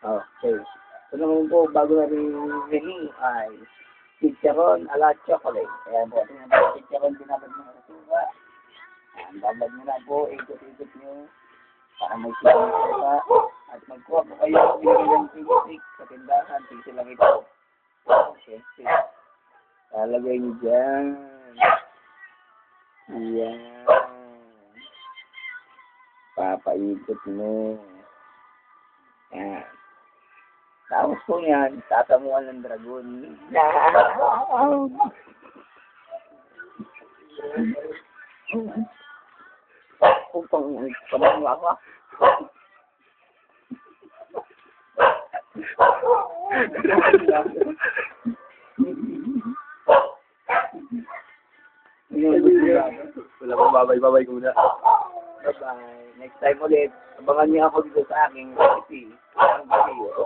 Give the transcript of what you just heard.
Okay. So naman po, bago namin menu ay chicharon ala chocolate. Ayan po, tingnan po, chicharon binabad ng rasuga. Ayan, babad nyo na po, ikot-ikot nyo para may sila at magkuha po kayo binigay ng plastic sa tindahan, piso lang ito. Okay, lalagay nyo dyan. Ayan. Papaikot mo. Ayan. Tapos po yan, tatamuan ng dragon. Upang pamangwa ako. Wala pong babay-babay ko muna. Bye-bye. Next time ulit, abangan niyo ako dito sa aking recipe. Ang video.